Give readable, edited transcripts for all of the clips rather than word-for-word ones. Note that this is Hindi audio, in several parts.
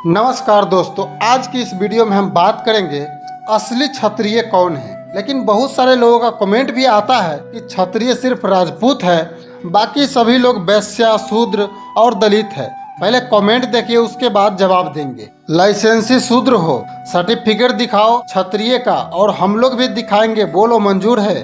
नमस्कार दोस्तों, आज की इस वीडियो में हम बात करेंगे असली क्षत्रिय कौन है। लेकिन बहुत सारे लोगों का कमेंट भी आता है कि क्षत्रिय सिर्फ राजपूत है, बाकी सभी लोग वैश्य, शूद्र और दलित है। पहले कमेंट देखिए, उसके बाद जवाब देंगे। लाइसेंसी शूद्र हो, सर्टिफिकेट दिखाओ क्षत्रिय का और हम लोग भी दिखाएंगे, बोलो मंजूर है।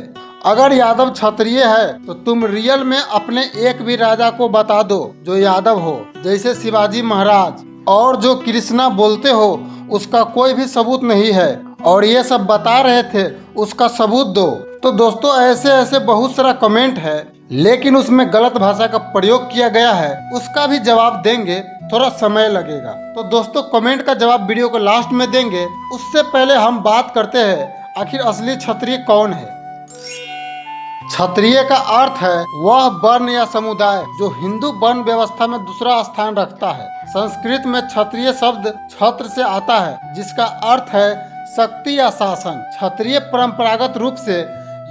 अगर यादव क्षत्रिय है तो तुम रियल में अपने एक भी राजा को बता दो जो यादव हो, जैसे शिवाजी महाराज। और जो कृष्णा बोलते हो उसका कोई भी सबूत नहीं है, और ये सब बता रहे थे उसका सबूत दो। तो दोस्तों, ऐसे ऐसे बहुत सारा कमेंट है, लेकिन उसमें गलत भाषा का प्रयोग किया गया है, उसका भी जवाब देंगे, थोड़ा समय लगेगा। तो दोस्तों, कमेंट का जवाब वीडियो को लास्ट में देंगे। उससे पहले हम बात करते हैं आखिर असली क्षत्रिय कौन है। क्षत्रिय का अर्थ है वह वर्ण या समुदाय जो हिंदू वर्ण व्यवस्था में दूसरा स्थान रखता है। संस्कृत में क्षत्रिय शब्द छत्र से आता है, जिसका अर्थ है शक्ति या शासन। क्षत्रिय परंपरागत रूप से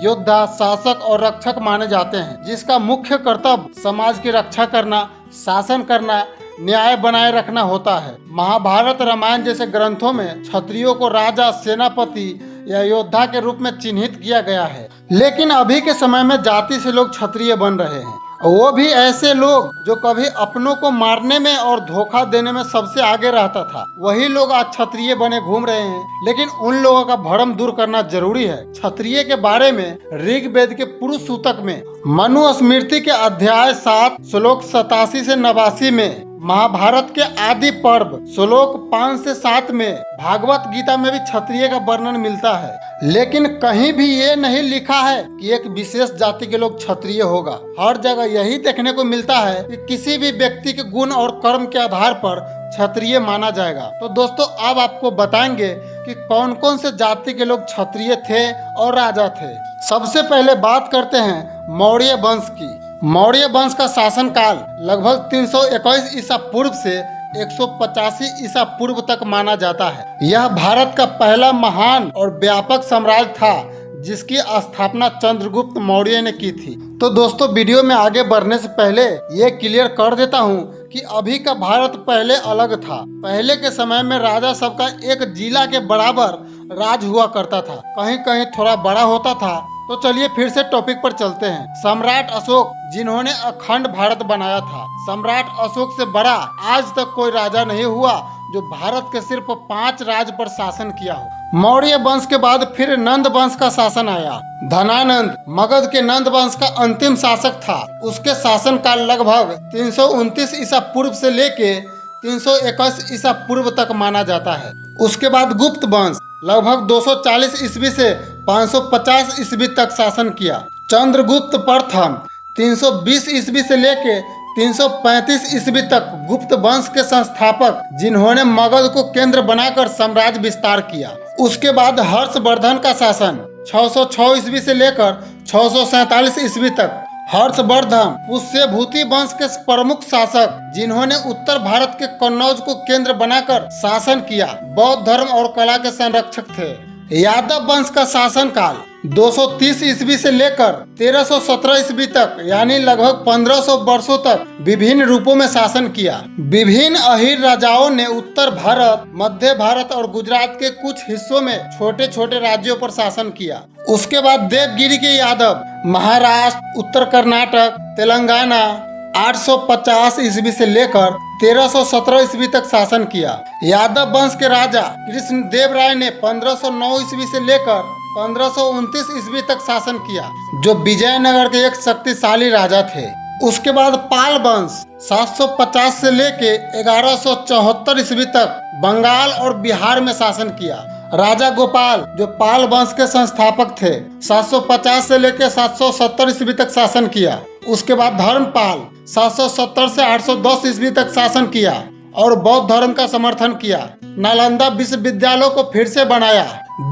योद्धा, शासक और रक्षक माने जाते हैं, जिसका मुख्य कर्तव्य समाज की रक्षा करना, शासन करना, न्याय बनाए रखना होता है। महाभारत, रामायण जैसे ग्रंथों में क्षत्रियों को राजा, सेनापति या योद्धा के रूप में चिन्हित किया गया है। लेकिन अभी के समय में जाति से लोग क्षत्रिय बन रहे हैं, वो भी ऐसे लोग जो कभी अपनों को मारने में और धोखा देने में सबसे आगे रहता था, वही लोग आज क्षत्रिय बने घूम रहे हैं। लेकिन उन लोगों का भ्रम दूर करना जरूरी है। क्षत्रिय के बारे में ऋग्वेद के पुरुष सूतक में, मनुस्मृति के अध्याय 7 श्लोक 87 से 89 में, महाभारत के आदि पर्व श्लोक 5 से 7 में, भागवत गीता में भी क्षत्रिय का वर्णन मिलता है। लेकिन कहीं भी ये नहीं लिखा है कि एक विशेष जाति के लोग क्षत्रिय होगा। हर जगह यही देखने को मिलता है कि किसी भी व्यक्ति के गुण और कर्म के आधार पर क्षत्रिय माना जाएगा। तो दोस्तों, अब आपको बताएंगे कि कौन कौन से जाति के लोग क्षत्रिय थे और राजा थे। सबसे पहले बात करते हैं मौर्य वंश की। मौर्य वंश का शासन काल लगभग 321 ईसा पूर्व से 185 ईसा पूर्व तक माना जाता है। यह भारत का पहला महान और व्यापक साम्राज्य था, जिसकी स्थापना चंद्रगुप्त मौर्य ने की थी। तो दोस्तों, वीडियो में आगे बढ़ने से पहले ये क्लियर कर देता हूँ कि अभी का भारत पहले अलग था। पहले के समय में राजा सबका एक जिला के बराबर राज हुआ करता था, कहीं कहीं थोड़ा बड़ा होता था। तो चलिए फिर से टॉपिक पर चलते हैं। सम्राट अशोक, जिन्होंने अखंड भारत बनाया था। सम्राट अशोक से बड़ा आज तक कोई राजा नहीं हुआ जो भारत के सिर्फ 5 राज्य पर शासन किया हो। मौर्य वंश के बाद फिर नंद वंश का शासन आया। धनानंद मगध के नंद वंश का अंतिम शासक था। उसके शासन काल लगभग 329 ईसा पूर्व से लेके 321 ईसा पूर्व तक माना जाता है। उसके बाद गुप्त वंश लगभग 240 ईस्वी से 550 ईस्वी तक शासन किया। चंद्रगुप्त प्रथम 320 ईस्वी से लेके 335 ईस्वी तक गुप्त वंश के संस्थापक, जिन्होंने मगध को केंद्र बनाकर साम्राज्य विस्तार किया। उसके बाद हर्षवर्धन का शासन 606 ईस्वी से लेकर 647 ईस्वी तक। हर्षवर्धन पुष्यभूति वंश के प्रमुख शासक, जिन्होंने उत्तर भारत के कन्नौज को केंद्र बनाकर शासन किया। बौद्ध धर्म और कला के संरक्षक थे। यादव वंश का शासन काल 230 ईस्वी से लेकर 1317 ईस्वी तक, यानी लगभग 1500 वर्षों तक विभिन्न रूपों में शासन किया। विभिन्न अहीर राजाओं ने उत्तर भारत, मध्य भारत और गुजरात के कुछ हिस्सों में छोटे छोटे राज्यों पर शासन किया। उसके बाद देवगिरी के यादव महाराष्ट्र, उत्तर कर्नाटक, तेलंगाना 850 ईस्वी से लेकर 1317 ईस्वी तक शासन किया। यादव वंश के राजा कृष्ण देव राय ने 1509 ईस्वी से लेकर 1529 ईस्वी तक शासन किया, जो विजयनगर के एक शक्तिशाली राजा थे। उसके बाद पाल वंश 750 से लेके 1174 ईस्वी तक बंगाल और बिहार में शासन किया। राजा गोपाल, जो पाल वंश के संस्थापक थे, 750 से लेकर 770 ईस्वी तक शासन किया। उसके बाद धर्मपाल 770 से 810 ईस्वी तक शासन किया और बौद्ध धर्म का समर्थन किया। नालंदा विश्वविद्यालय को फिर से बनाया।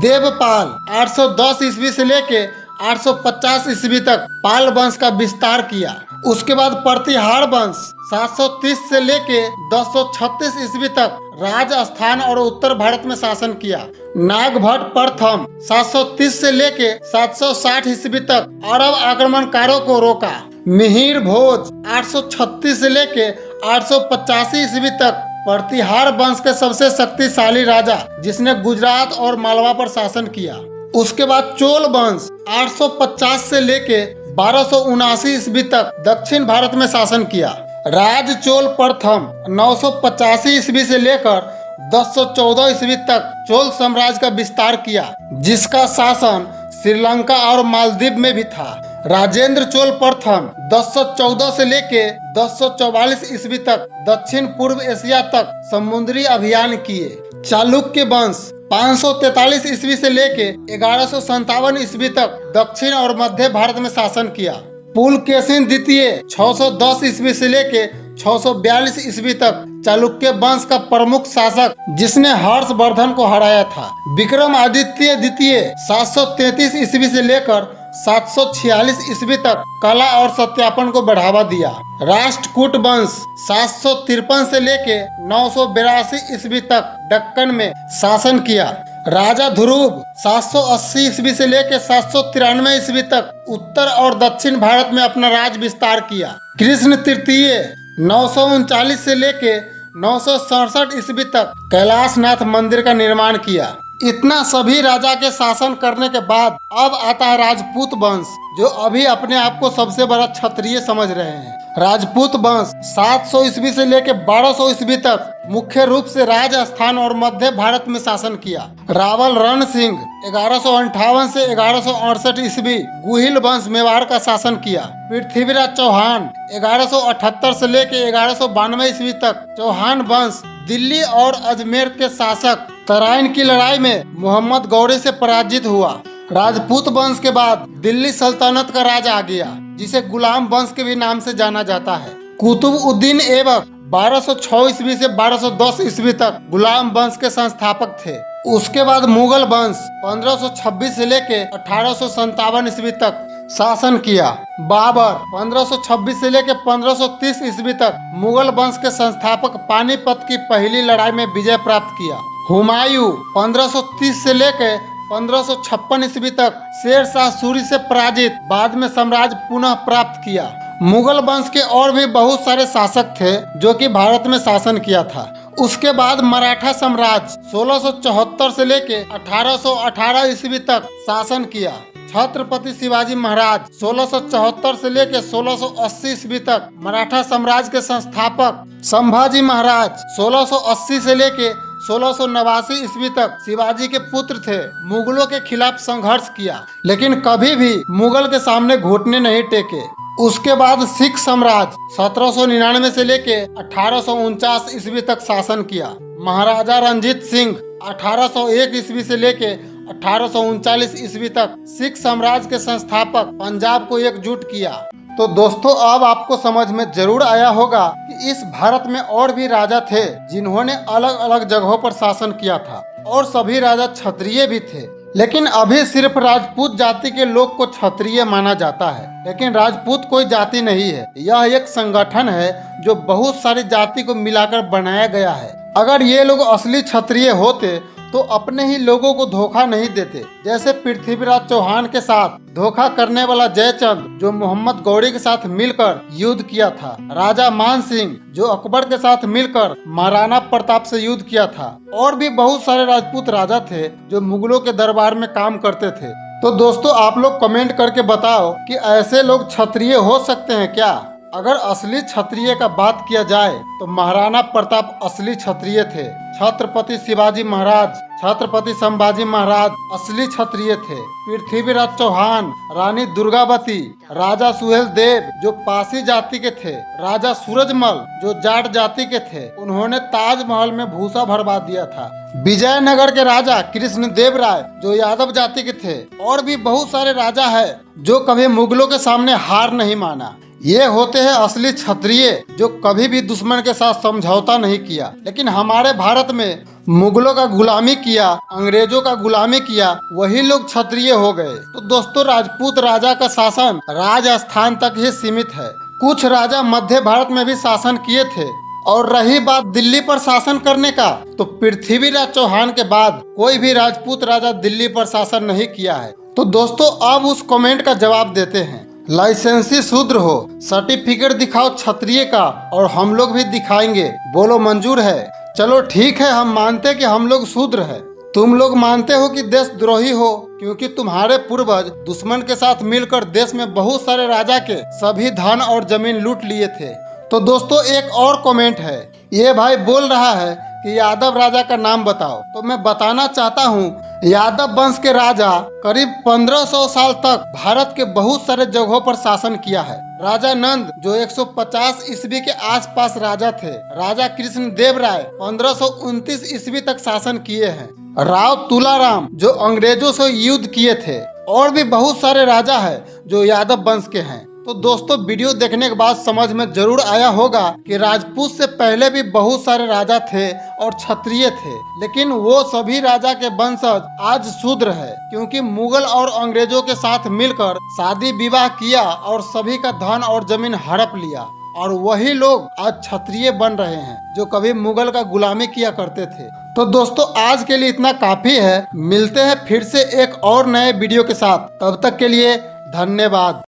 देवपाल 810 ईस्वी से लेके 850 ईस्वी तक पाल वंश का विस्तार किया। उसके बाद प्रतिहार वंश 730 से लेके 1036 ईस्वी तक राजस्थान और उत्तर भारत में शासन किया। नागभट्ट प्रथम 730 से लेके 760 ईस्वी तक अरब आक्रमणकारों को रोका। मिहिर भोज 836 से लेके 885 ईस्वी तक प्रतिहार वंश के सबसे शक्तिशाली राजा, जिसने गुजरात और मालवा पर शासन किया। उसके बाद चोल वंश 850 से लेके 1279 ईस्वी तक दक्षिण भारत में शासन किया। राज चोल प्रथम 985 ईस्वी से लेकर 1014 ईस्वी तक चोल साम्राज्य का विस्तार किया, जिसका शासन श्रीलंका और मालदीव में भी था। राजेंद्र चोल प्रथम 1014 से लेके 1044 ईस्वी तक दक्षिण पूर्व एशिया तक समुद्री अभियान किए। चालुक्य वंश 543 ईस्वी से लेके 1157 ईस्वी तक दक्षिण और मध्य भारत में शासन किया। पुलकेशिन द्वितीय 610 ईस्वी से लेके 642 ईस्वी तक चालुक्य वंश का प्रमुख शासक, जिसने हर्षवर्धन को हराया था। विक्रमादित्य द्वितीय 733 ईस्वी से लेकर 746 ईस्वी तक कला और सत्यापन को बढ़ावा दिया। राष्ट्रकूट वंश 753 से लेके 982 ईस्वी तक दक्कन में शासन किया। राजा ध्रुव 780 ईस्वी से लेकर 793 ईस्वी तक उत्तर और दक्षिण भारत में अपना राज विस्तार किया। कृष्ण तृतीय 939 से लेके 967 ईस्वी तक कैलाशनाथ मंदिर का निर्माण किया। इतना सभी राजा के शासन करने के बाद अब आता है राजपूत वंश, जो अभी अपने आप को सबसे बड़ा क्षत्रिय समझ रहे हैं। राजपूत वंश 700 ईस्वी से लेकर 1200 ईस्वी तक मुख्य रूप से राजस्थान और मध्य भारत में शासन किया। रावल रण सिंह 1158 से 1168 ईस्वी गुहिल वंश मेवाड़ का शासन किया। पृथ्वीराज चौहान 1178 से लेकर 1192 ईस्वी तक चौहान वंश दिल्ली और अजमेर के शासक तराइन की लड़ाई में मोहम्मद गौरी से पराजित हुआ। राजपूत वंश के बाद दिल्ली सल्तनत का राज आ गया, जिसे गुलाम वंश के भी नाम से जाना जाता है। कुतुबुद्दीन ऐबक 1206 ईस्वी से 1210 ईस्वी तक गुलाम वंश के संस्थापक थे। उसके बाद मुगल वंश 1526 से लेके 1857 ईस्वी तक शासन किया। बाबर 1526 से लेकर 1530 ईस्वी तक मुगल वंश के संस्थापक पानीपत की पहली लड़ाई में विजय प्राप्त किया। हुमायूं 1530 से लेकर 1556 ईस्वी तक शेर शाह सूरी से पराजित, बाद में साम्राज्य पुनः प्राप्त किया। मुगल वंश के और भी बहुत सारे शासक थे जो कि भारत में शासन किया था। उसके बाद मराठा साम्राज्य 1674 से लेके 1818 ईस्वी तक शासन किया। छत्रपति शिवाजी महाराज 1674 से लेकर 1680 ईस्वी तक मराठा साम्राज्य के संस्थापक। संभाजी महाराज 1680 से लेकर 1689 ईस्वी तक शिवाजी के पुत्र थे। मुगलों के खिलाफ संघर्ष किया, लेकिन कभी भी मुगल के सामने घुटने नहीं टेके। उसके बाद सिख साम्राज्य 1799 से लेकर 1849 ईस्वी तक शासन किया। महाराजा रंजीत सिंह 1801 ईस्वी से लेकर 1839 ईस्वी तक सिख साम्राज्य के संस्थापक, पंजाब को एकजुट किया। तो दोस्तों, अब आपको समझ में जरूर आया होगा कि इस भारत में और भी राजा थे जिन्होंने अलग अलग जगहों पर शासन किया था, और सभी राजा क्षत्रिय भी थे। लेकिन अभी सिर्फ राजपूत जाति के लोग को क्षत्रिय माना जाता है, लेकिन राजपूत कोई जाति नहीं है। यह एक संगठन है जो बहुत सारी जाति को मिलाकर बनाया गया है। अगर ये लोग असली क्षत्रिय होते तो अपने ही लोगों को धोखा नहीं देते। जैसे पृथ्वीराज चौहान के साथ धोखा करने वाला जयचंद, जो मोहम्मद गौरी के साथ मिलकर युद्ध किया था। राजा मान सिंह, जो अकबर के साथ मिलकर महाराणा प्रताप से युद्ध किया था। और भी बहुत सारे राजपूत राजा थे जो मुगलों के दरबार में काम करते थे। तो दोस्तों, आप लोग कमेंट करके बताओ कि ऐसे लोग क्षत्रिय हो सकते हैं क्या? अगर असली क्षत्रिय का बात किया जाए तो महाराणा प्रताप असली क्षत्रिय थे। छत्रपति शिवाजी महाराज, छत्रपति संभाजी महाराज असली क्षत्रिय थे। पृथ्वीराज चौहान, रानी दुर्गावती, राजा सुहेल देव जो पासी जाति के थे, राजा सूरजमल जो जाट जाति के थे, उन्होंने ताजमहल में भूसा भरवा दिया था। विजयनगर के राजा कृष्णदेव राय जो यादव जाति के थे। और भी बहुत सारे राजा है जो कभी मुगलों के सामने हार नहीं माना। ये होते हैं असली क्षत्रिय जो कभी भी दुश्मन के साथ समझौता नहीं किया। लेकिन हमारे भारत में मुगलों का गुलामी किया, अंग्रेजों का गुलामी किया, वही लोग क्षत्रिय हो गए। तो दोस्तों, राजपूत राजा का शासन राजस्थान तक ही सीमित है। कुछ राजा मध्य भारत में भी शासन किए थे। और रही बात दिल्ली पर शासन करने का, तो पृथ्वीराज चौहान के बाद कोई भी राजपूत राजा दिल्ली पर शासन नहीं किया है। तो दोस्तों, अब उस कमेंट का जवाब देते हैं। लाइसेंसी शूद्र हो, सर्टिफिकेट दिखाओ क्षत्रिय का और हम लोग भी दिखाएंगे। बोलो मंजूर है? चलो ठीक है, हम मानते कि हम लोग शूद्र है। तुम लोग मानते हो कि देशद्रोही हो क्योंकि तुम्हारे पूर्वज दुश्मन के साथ मिलकर देश में बहुत सारे राजा के सभी धन और जमीन लूट लिए थे। तो दोस्तों एक और कमेंट है, ये भाई बोल रहा है कि यादव राजा का नाम बताओ। तो मैं बताना चाहता हूँ, यादव वंश के राजा करीब 1500 साल तक भारत के बहुत सारे जगहों पर शासन किया है। राजा नंद जो 150 ईस्वी के आसपास राजा थे, राजा कृष्ण देव राय 1529 ईस्वी तक शासन किए हैं, राव तुलाराम जो अंग्रेजों से युद्ध किए थे, और भी बहुत सारे राजा हैं जो यादव वंश के हैं। तो दोस्तों वीडियो देखने के बाद समझ में जरूर आया होगा कि राजपूत से पहले भी बहुत सारे राजा थे और क्षत्रिय थे, लेकिन वो सभी राजा के वंशज आज शूद्र है क्योंकि मुगल और अंग्रेजों के साथ मिलकर शादी विवाह किया और सभी का धन और जमीन हड़प लिया, और वही लोग आज क्षत्रिय बन रहे हैं जो कभी मुगल का गुलामी किया करते थे। तो दोस्तों आज के लिए इतना काफी है, मिलते हैं फिर से एक और नए वीडियो के साथ, तब तक के लिए धन्यवाद।